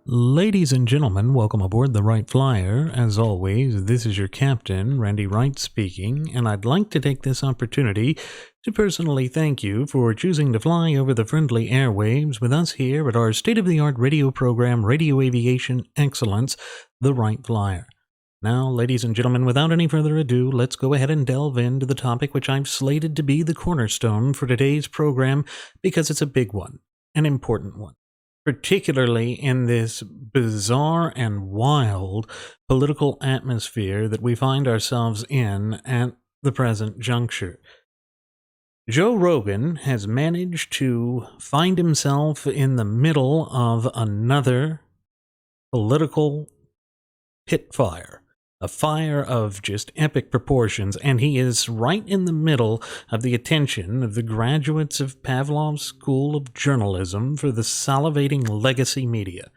Ladies and gentlemen, welcome aboard the Wright Flyer. As always, this is your captain, Randy Wright speaking, and I'd like to take this opportunity to personally thank you for choosing to fly over the friendly airwaves with us here at our state-of-the-art radio program, Radio Aviation Excellence, the Wright Flyer. Now, ladies and gentlemen, without any further ado, let's go ahead and delve into the topic which I've slated to be the cornerstone for today's program because it's a big one, an important one, particularly in this bizarre and wild political atmosphere that we find ourselves in at the present juncture. Joe Rogan has managed to find himself in the middle of another political pitfire, a fire of just epic proportions, and he is right in the middle of the attention of the graduates of Pavlov's School of Journalism for the salivating legacy media.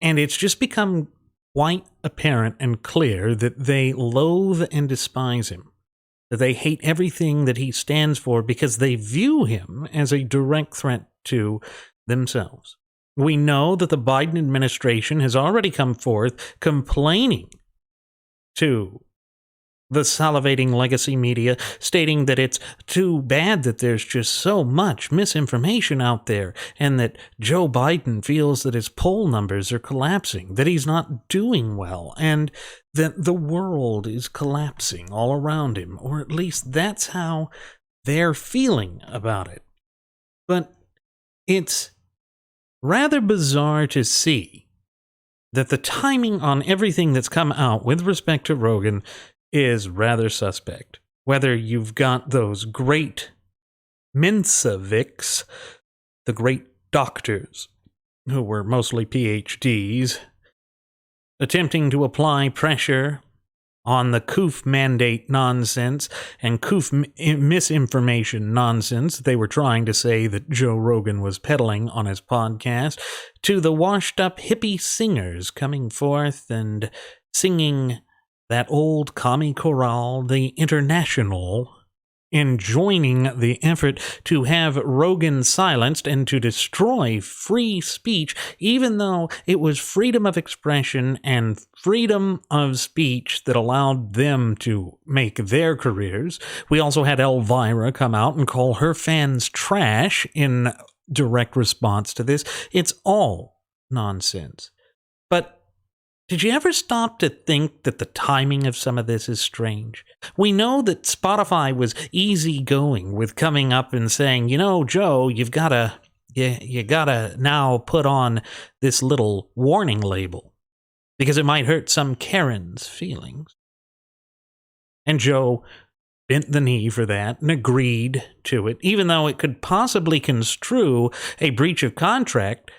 And it's just become quite apparent and clear that they loathe and despise him, that they hate everything that he stands for because they view him as a direct threat to themselves. We know that the Biden administration has already come forth complaining to the salivating legacy media, stating that it's too bad that there's just so much misinformation out there and that Joe Biden feels that his poll numbers are collapsing, that he's not doing well, and that the world is collapsing all around him, or at least that's how they're feeling about it. But it's rather bizarre to see that the timing on everything that's come out with respect to Rogan is rather suspect. Whether you've got those great Mensavics, the great doctors, who were mostly PhDs, attempting to apply pressure on the COOF mandate nonsense and COOF misinformation nonsense they were trying to say that Joe Rogan was peddling on his podcast, to the washed-up hippie singers coming forth and singing that old commie chorale, the International, in joining the effort to have Rogan silenced and to destroy free speech, even though it was freedom of expression and freedom of speech that allowed them to make their careers. We also had Elvira come out and call her fans trash in direct response to this. It's all nonsense. But did you ever stop to think that the timing of some of this is strange? We know that Spotify was easygoing with coming up and saying, you know, Joe, you gotta now put on this little warning label because it might hurt some Karen's feelings. And Joe bent the knee for that and agreed to it, even though it could possibly construe a breach of contract,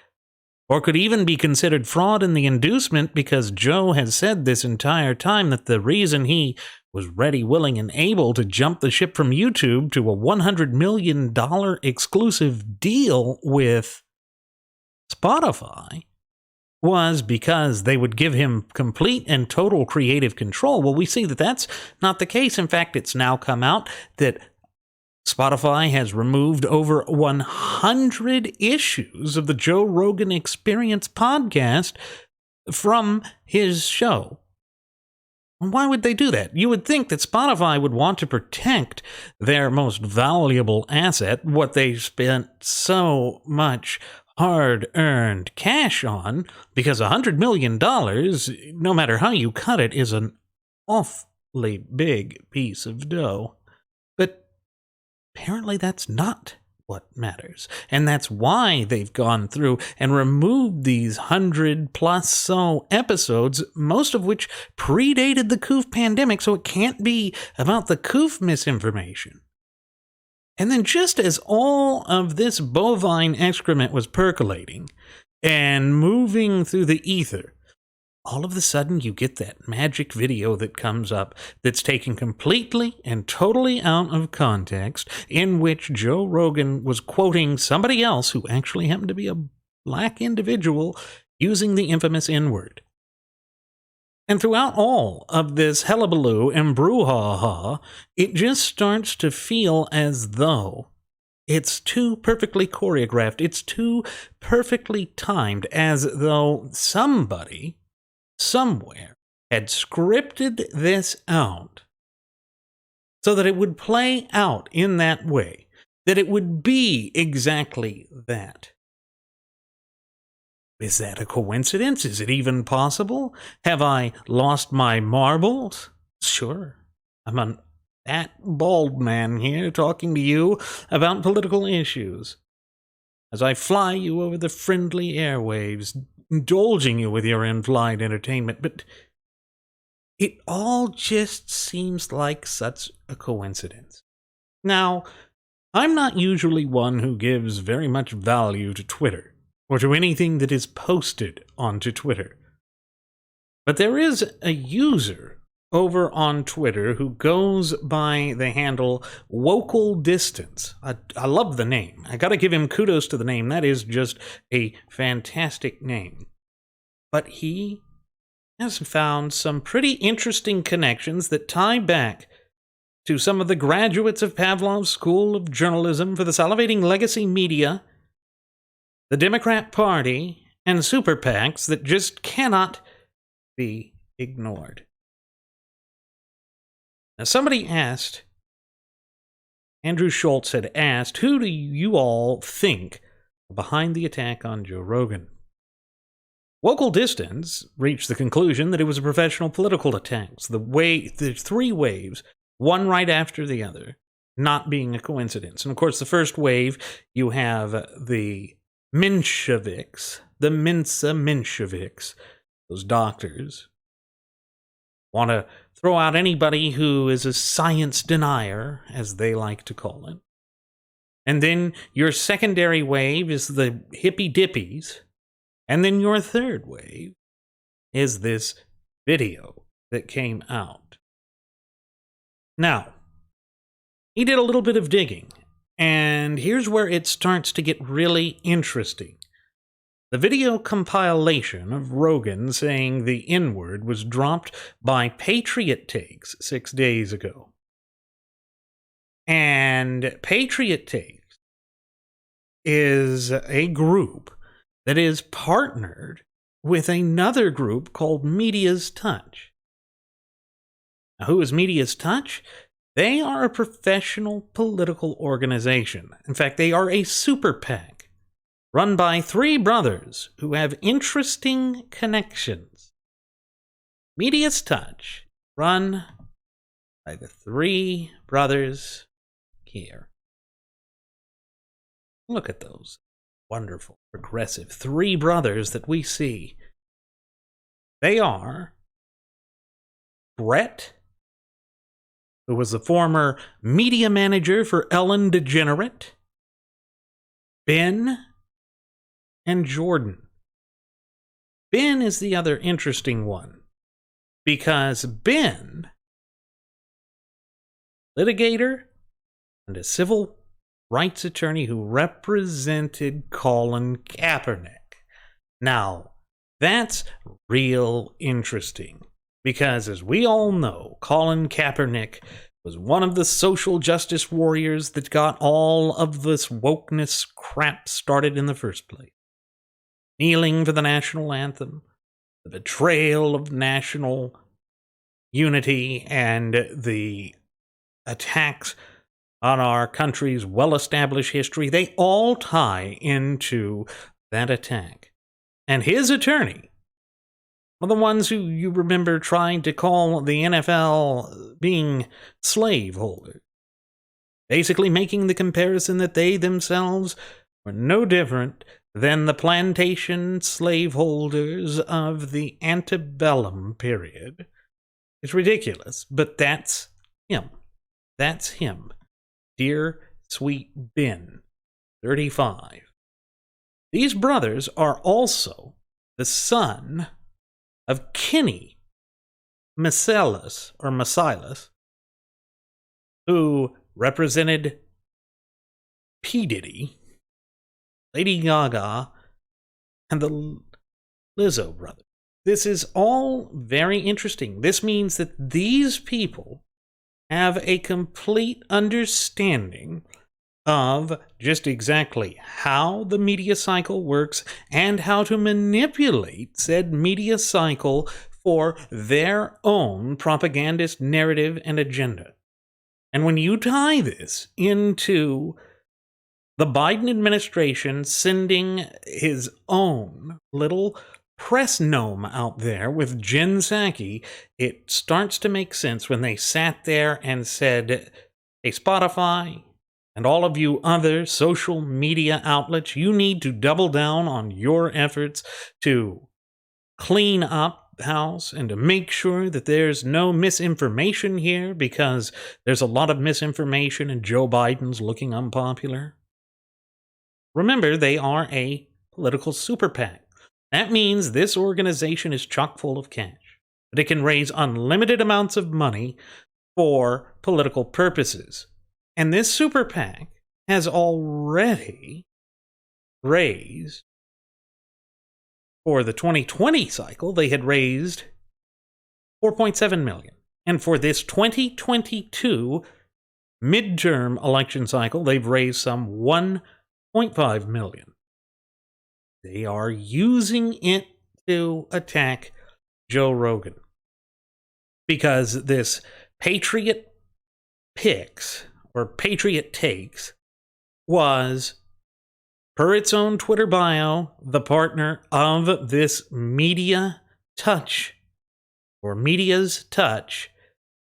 or could even be considered fraud in the inducement, because Joe has said this entire time that the reason he was ready, willing, and able to jump the ship from YouTube to a $100 million exclusive deal with Spotify was because they would give him complete and total creative control. Well, we see that that's not the case. In fact, it's now come out that Spotify has removed over 100 issues of the Joe Rogan Experience podcast from his show. Why would they do that? You would think that Spotify would want to protect their most valuable asset, what they spent so much hard-earned cash on, because $100 million, no matter how you cut it, is an awfully big piece of dough. But apparently that's not what matters. And that's why they've gone through and removed these 100 plus so episodes, most of which predated the COOF pandemic, so it can't be about the COOF misinformation. And then just as all of this bovine excrement was percolating and moving through the ether, all of a sudden you get that magic video that comes up that's taken completely and totally out of context, in which Joe Rogan was quoting somebody else who actually happened to be a black individual using the infamous N-word. And throughout all of this hullabaloo and brouhaha, it just starts to feel as though It's too perfectly choreographed. It's too perfectly timed, as though somebody, somewhere, had scripted this out so that it would play out in that way, that it would be exactly that. Is that a coincidence? Is it even possible? Have I lost my marbles? Sure. I'm that bald man here talking to you about political issues. As I fly you over the friendly airwaves, indulging you with your in-flight entertainment, but it all just seems like such a coincidence. Now, I'm not usually one who gives very much value to Twitter, or to anything that is posted onto Twitter. But there is a user over on Twitter who goes by the handle Local Distance. I love the name. I gotta give him kudos to the name. That is just a fantastic name. But he has found some pretty interesting connections that tie back to some of the graduates of Pavlov's School of Journalism for the Salivating Legacy Media, the Democrat Party, and Super-Pacs that just cannot be ignored. Now, somebody asked, Andrew Schultz had asked, who do you all think are behind the attack on Joe Rogan? Local Distance reached the conclusion that it was a professional political attack. The three waves, one right after the other, not being a coincidence. And of course, the first wave, you have the Mensheviks, the Mensa Mensheviks, those doctors, want to throw out anybody who is a science denier, as they like to call it. And then your secondary wave is the hippy dippies. And then your third wave is this video that came out. Now, he did a little bit of digging, and here's where it starts to get really interesting. The video compilation of Rogan saying the N-word was dropped by PatriotPicks 6 days ago. And PatriotPicks is a group that is partnered with another group called MediasTouch. Now, who is MediasTouch? They are a professional political organization. In fact, they are a Super-Pac run by three brothers who have interesting connections. MediasTouch, run by the three brothers here. Look at those wonderful, progressive three brothers that we see. They are Brett, who was the former media manager for Ellen DeGenerate, Ben, and Jordan. Ben is the other interesting one, because Ben, litigator and a civil rights attorney who represented Colin Kaepernick. Now, that's real interesting, because as we all know, Colin Kaepernick was one of the social justice warriors that got all of this wokeness crap started in the first place. Kneeling for the national anthem, the betrayal of national unity, and the attacks on our country's well-established history, they all tie into that attack. And his attorney, one of the ones who you remember trying to call the NFL being slaveholders, basically making the comparison that they themselves were no different than the plantation slaveholders of the antebellum period. It's ridiculous, but that's him. That's him. Dear sweet Ben, 35. These brothers are also the son of Kenny Masilas, who represented P. Diddy, Lady Gaga, and the Lizzo brothers. This is all very interesting. This means that these people have a complete understanding of just exactly how the media cycle works and how to manipulate said media cycle for their own propagandist narrative and agenda. And when you tie this into the Biden administration sending his own little press gnome out there with Jen Psaki, it starts to make sense when they sat there and said, hey, Spotify and all of you other social media outlets, you need to double down on your efforts to clean up the house and to make sure that there's no misinformation here, because there's a lot of misinformation and Joe Biden's looking unpopular. Remember, they are a political super-PAC. That means this organization is chock full of cash, but it can raise unlimited amounts of money for political purposes. And this super-PAC has already raised, for the 2020 cycle, they had raised $4.7 million. And for this 2022 midterm election cycle, they've raised some $1.5 million. They are using it to attack Joe Rogan, because this PatriotPicks or Patriot Takes was, per its own Twitter bio, the partner of this MediasTouch or MediasTouch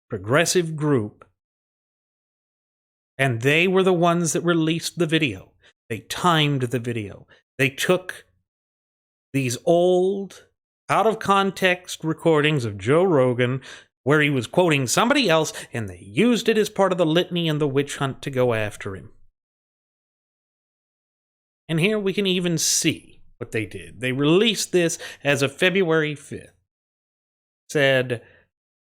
progressive group. And they were the ones that released the video. They timed the video. They took these old, out-of-context recordings of Joe Rogan where he was quoting somebody else, and they used it as part of the litany and the witch hunt to go after him. And here we can even see what they did. They released this as of February 5th. Said,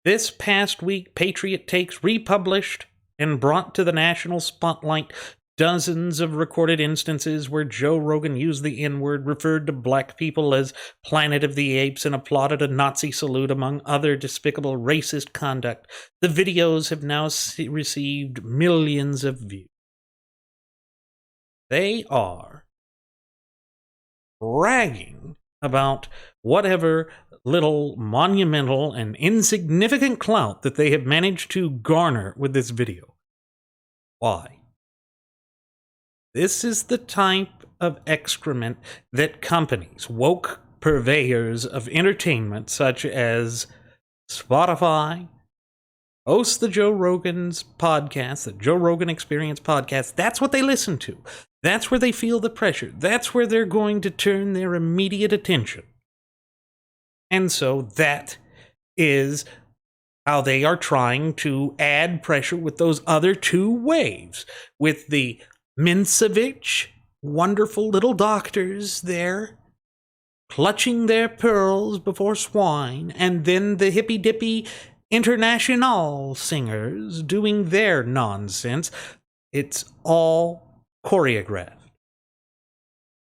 this past week, Patriot Takes republished and brought to the national spotlight dozens of recorded instances where Joe Rogan used the N-word, referred to black people as Planet of the Apes, and applauded a Nazi salute, among other despicable racist conduct. The videos have now received millions of views. They are bragging about whatever little monumental and insignificant clout that they have managed to garner with this video. Why? This is the type of excrement that companies, woke purveyors of entertainment such as Spotify, hosts the Joe Rogan's podcast, the Joe Rogan Experience podcast, that's what they listen to. That's where they feel the pressure. That's where they're going to turn their immediate attention. And so that is how they are trying to add pressure with those other two waves, with the Mincevich, wonderful little doctors there, clutching their pearls before swine, and then the hippy-dippy international singers doing their nonsense. It's all choreographed.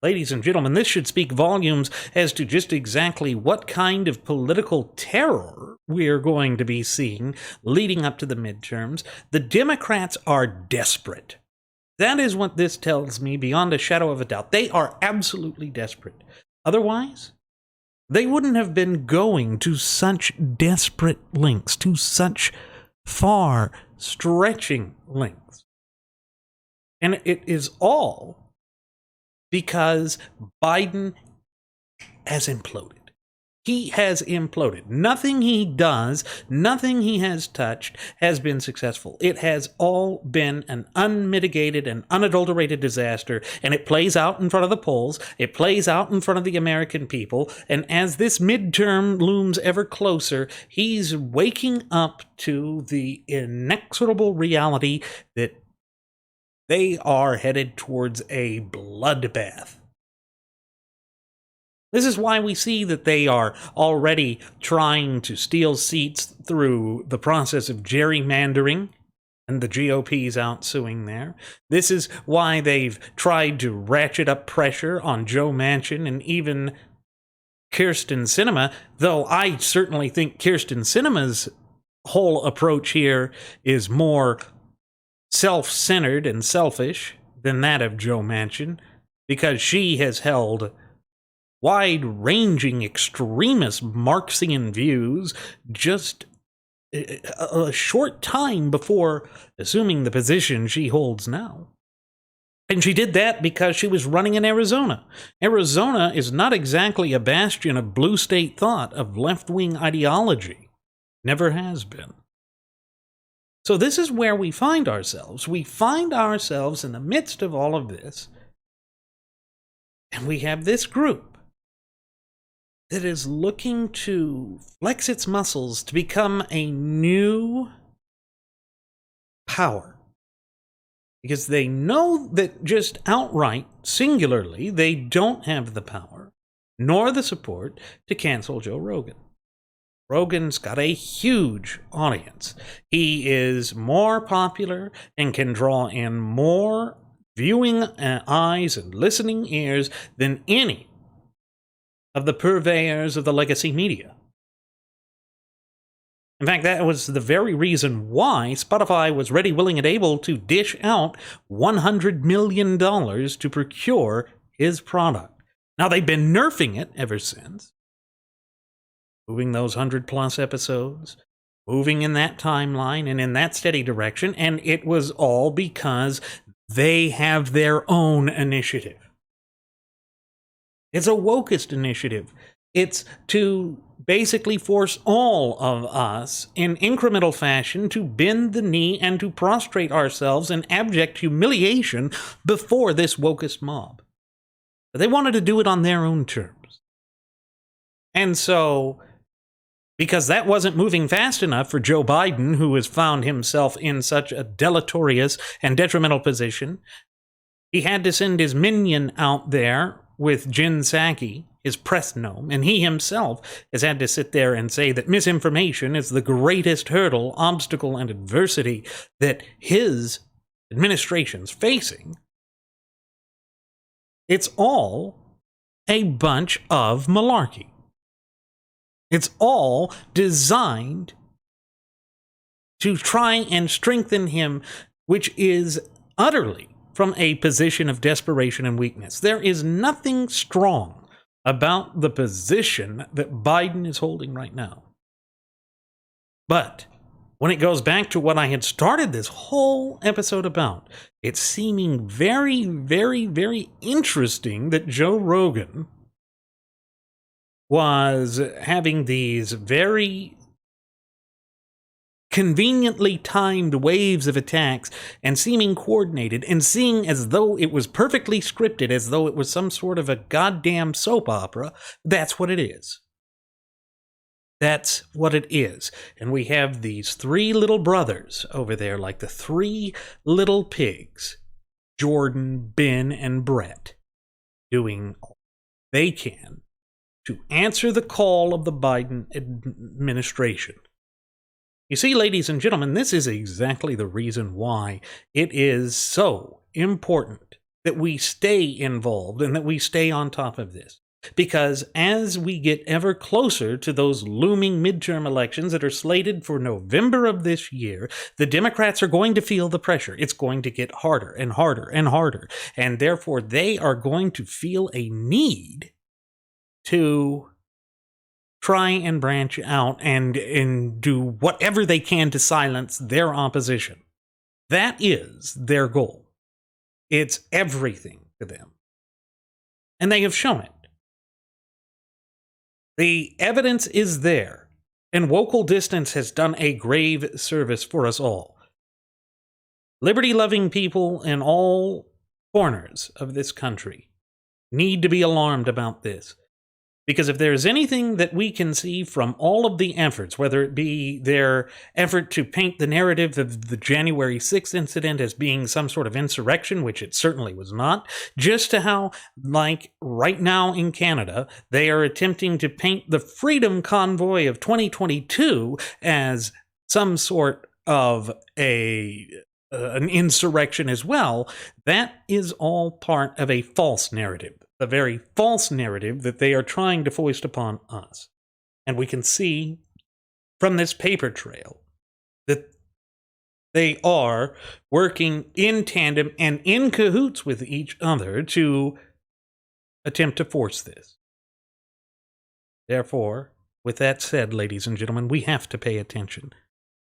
Ladies and gentlemen, this should speak volumes as to just exactly what kind of political terror we are going to be seeing leading up to the midterms. The Democrats are desperate. That is what this tells me beyond a shadow of a doubt. They are absolutely desperate. Otherwise, they wouldn't have been going to such desperate lengths, to such far-stretching lengths. And it is all because Biden has imploded. He has imploded. Nothing he does, nothing he has touched has been successful. It has all been an unmitigated and unadulterated disaster, and it plays out in front of the polls. It plays out in front of the American people, and as this midterm looms ever closer, he's waking up to the inexorable reality that they are headed towards a bloodbath. This is why we see that they are already trying to steal seats through the process of gerrymandering, and the GOP's out suing there. This is why they've tried to ratchet up pressure on Joe Manchin and even Kyrsten Sinema, though I certainly think Kyrsten Sinema's whole approach here is more self-centered and selfish than that of Joe Manchin, because she has held wide-ranging extremist Marxian views just a short time before assuming the position she holds now. And she did that because she was running in Arizona. Arizona is not exactly a bastion of blue state thought, of left-wing ideology. Never has been. So this is where we find ourselves. We find ourselves in the midst of all of this, and we have this group that is looking to flex its muscles to become a new power. Because they know that just outright, singularly, they don't have the power, nor the support to cancel Joe Rogan. Rogan's got a huge audience. He is more popular and can draw in more viewing eyes and listening ears than any of the purveyors of the legacy media. In fact, that was the very reason why Spotify was ready, willing, and able to dish out $100 million to procure his product. Now, they've been nerfing it ever since, moving those 100-plus episodes, moving in that timeline and in that steady direction, and it was all because they have their own initiative. It's a wokeist initiative. It's to basically force all of us in incremental fashion to bend the knee and to prostrate ourselves in abject humiliation before this wokeist mob. But they wanted to do it on their own terms. And so, because that wasn't moving fast enough for Joe Biden, who has found himself in such a deleterious and detrimental position, he had to send his minion out there with Jen Psaki, his press gnome, and he himself has had to sit there and say that misinformation is the greatest hurdle, obstacle, and adversity that his administration's facing. It's all a bunch of malarkey. It's all designed to try and strengthen him, which is utterly from a position of desperation and weakness. There is nothing strong about the position that Biden is holding right now. But when it goes back to what I had started this whole episode about, it's seeming very, very, very interesting that Joe Rogan was having these very conveniently timed waves of attacks and seeming coordinated and seeming as though it was perfectly scripted, as though it was some sort of a goddamn soap opera. That's what it is. That's what it is. And we have these three little brothers over there, like the three little pigs, Jordan, Ben, and Brett, doing all they can to answer the call of the Biden administration. You see, ladies and gentlemen, this is exactly the reason why it is so important that we stay involved and that we stay on top of this. Because as we get ever closer to those looming midterm elections that are slated for November of this year, the Democrats are going to feel the pressure. It's going to get harder and harder and harder. And therefore, they are going to feel a need to try and branch out and do whatever they can to silence their opposition. That is their goal. It's everything to them. And they have shown it. The evidence is there, and Wocal Distance has done a grave service for us all. Liberty-loving people in all corners of this country need to be alarmed about this. Because if there's anything that we can see from all of the efforts, whether it be their effort to paint the narrative of the January 6th incident as being some sort of insurrection, which it certainly was not, just to how, like right now in Canada, they are attempting to paint the Freedom Convoy of 2022 as some sort of an insurrection as well, that is all part of a false narrative. The very false narrative that they are trying to foist upon us. And we can see from this paper trail that They are working in tandem and in cahoots with each other to attempt to force this. Therefore, with that said, ladies and gentlemen, we have to pay attention.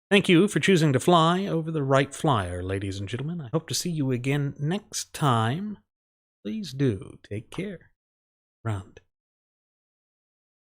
Thank you for choosing to fly over the Wright Flyer, ladies and gentlemen. I hope to see you again next time. Please do take care. Round.